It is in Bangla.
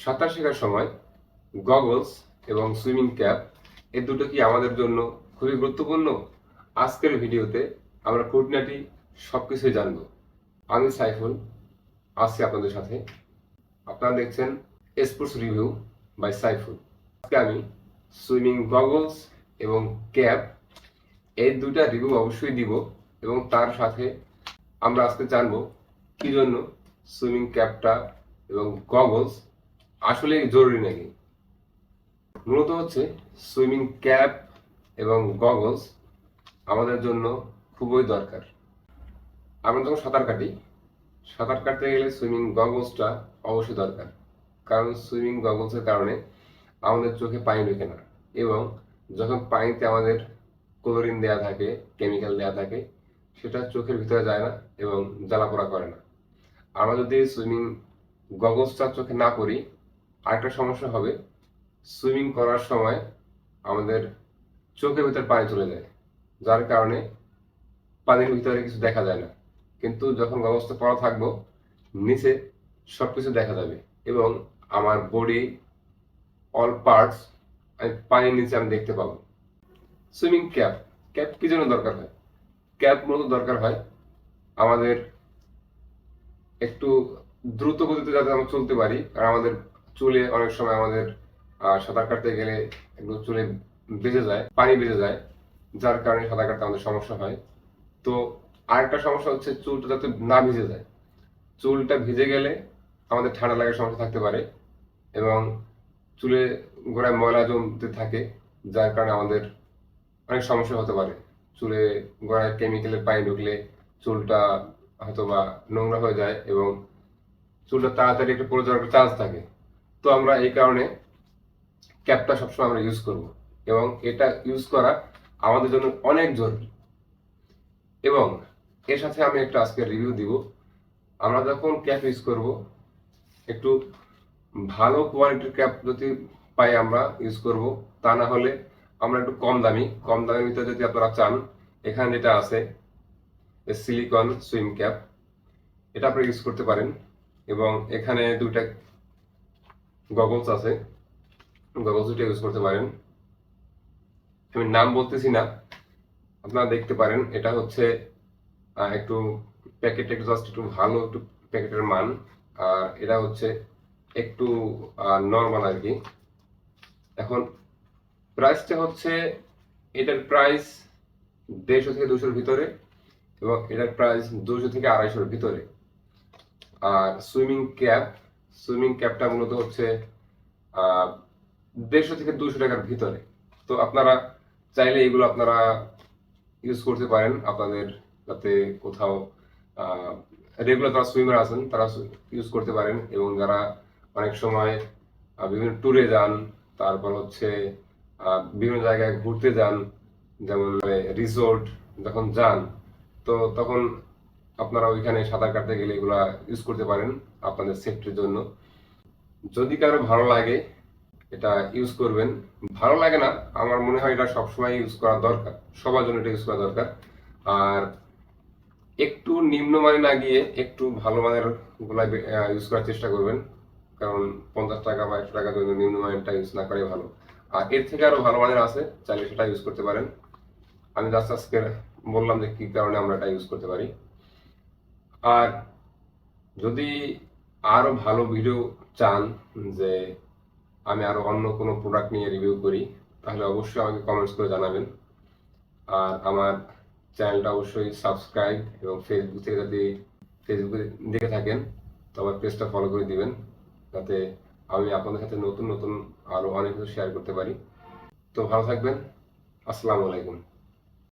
সাঁতার শেখার সময় গগলস এবং সুইমিং ক্যাপ এই দুটো কি আমাদের জন্য খুবই গুরুত্বপূর্ণ? আজকের ভিডিওতে আমরা খুঁটিনাটি সবকিছুই জানবো। আমি সাইফুল আছি আপনাদের সাথে। আপনারা দেখছেন স্পোর্টস রিভিউ বাই সাইফুল। আজকে আমি সুইমিং গগলস এবং ক্যাপ এই দুইটা রিভিউ অবশ্যই দিব এবং তার সাথে আমরা আজকে জানবো কি জন্য সুইমিং ক্যাপটা এবং গগলস আসলে জরুরি নাকি। মূলত হচ্ছে সুইমিং ক্যাপ এবং গগলস আমাদের জন্য খুবই দরকার। আমরা যখন সাঁতার কাটতে গেলে সুইমিং গগলসটা অবশ্যই দরকার, কারণ সুইমিং গগলসের কারণে আমাদের চোখে পানি ঢোকে না এবং যখন পানিতে আমাদের ক্লোরিন দেওয়া থাকে, কেমিক্যাল দেওয়া থাকে, সেটা চোখের ভিতরে যায় না এবং জ্বালাপোড়া করে না। আমরা যদি সুইমিং গগলসটা চোখে না পরি, আরেকটা সমস্যা হবে, সুইমিং করার সময় আমাদের চোখের ভিতর পানি চলে যায়, যার কারণে পানির ভিতরে কিছু দেখা যায় না। কিন্তু যখন গগলসটা পরা থাকবো, নিচে সবকিছু দেখা যাবে এবং আমার বডি অল পার্টস আমি পানির নিচে আমি দেখতে পাবো। সুইমিং ক্যাপ কি জন্য দরকার হয়? ক্যাপ মূলত দরকার হয় আমাদের একটু দ্রুত গতিতে যাতে আমরা চলতে পারি, আর আমাদের চুলে অনেক সময় আমাদের সাঁতার কাটতে গেলে একটু চুলে বেজে যায়, পানি বেজে যায়, যার কারণে সাঁতার কাটতে আমাদের সমস্যা হয়। তো আরেকটা সমস্যা হচ্ছে চুলটা যাতে না ভিজে যায়। চুলটা ভিজে গেলে আমাদের ঠান্ডা লাগার সমস্যা থাকতে পারে এবং চুলে গোড়ায় ময়লা জমতে থাকে, যার কারণে আমাদের অনেক সমস্যা হতে পারে। চুলে গোড়ায় কেমিক্যালের পানি ঢুকলে চুলটা হয়তো বা নোংরা হয়ে যায় এবং চুলটা তাড়াতাড়ি একটু পড়ে যাওয়ার চান্স থাকে। তো আমরা এই কারণে ক্যাপটা সবসময় আমরা ইউজ করব এবং এটা ইউজ করা আমাদের জন্য অনেক জরুরি। এবং এর সাথে আমি একটা আজকে রিভিউ দিব। আমরা যখন ক্যাপ ইউজ করব, একটু ভালো কোয়ালিটির ক্যাপ যদি পাই আমরা ইউজ করব, তা না হলে আমরা একটু কম দামের ভিতরে যদি আপনারা চান, এখানে যেটা আছে সিলিকন সুইম ক্যাপ, এটা আপনারা ইউজ করতে পারেন। এবং এখানে দুইটা গগলস আছে, গগলস দুটো ইউজ করতে পারেন। আমি নাম বলতেছি না, আপনারা দেখতে পারেন। এটা হচ্ছে একটু প্যাকেট একটু জাস্ট একটু ভালো একটু প্যাকেটের মান, আর এটা হচ্ছে একটু নর্মাল আর কি। এখন প্রাইসটা হচ্ছে, এটার প্রাইস 150 থেকে 200 ভিতরে এবং এটার প্রাইস 200 থেকে 250 ভিতরে। আর সুইমিং ক্যাপটা মূলত হচ্ছে 150 থেকে 200 টাকার ভিতরে। তো আপনারা চাইলে এগুলো আপনারা ইউজ করতে পারেন আপনাদের, যাতে কোথাও রেগুলার যারা সুইমার আছেন তারা ইউজ করতে পারেন। এবং যারা অনেক সময় বিভিন্ন ট্যুরে যান, তারপর হচ্ছে বিভিন্ন জায়গায় ঘুরতে যান, যেমন রিসোর্ট যখন যান, তো তখন আপনারা ওইখানে সাঁতার কাটতে গেলে এগুলা ইউজ করতে পারেন আপনাদের সেফটির জন্য। যদি কারো ভালো লাগে এটা ইউজ করবেন, ভালো লাগে না আমার মনে হয় এটা সবসময় ইউজ করা দরকার, সবার জন্য এটা ইউজ করা দরকার। আর একটু নিম্নমানে না গিয়ে একটু ভালো মানের গুলা ইউজ করার চেষ্টা করবেন, কারণ 50 টাকা বা 100 টাকার জন্য নিম্নমানেরটা ইউজ না করে ভালো। আর এর থেকে আরো ভালো মানের আছে, চাইলে সেটা ইউজ করতে পারেন। আমি জাস্ট আজকে বললাম যে কি কারণে আমরা এটা ইউজ করতে পারি। আর যদি আরো ভালো ভিডিও চান যে আমি আরো অন্য কোনো প্রোডাক্ট নিয়ে রিভিউ করি, তাহলে অবশ্যই আমাকে কমেন্টস করে জানাবেন। আর আমার চ্যানেলটা অবশ্যই সাবস্ক্রাইব এবং ফেসবুক থেকে যদি ফেসবুকে দেখে থাকেন তো আমার পেজটা ফলো করে দিবেন, যাতে আমি আপনাদের সাথে নতুন নতুন আরো অনেক কিছু শেয়ার করতে পারি। তো ভালো থাকবেন। আসসালামু আলাইকুম।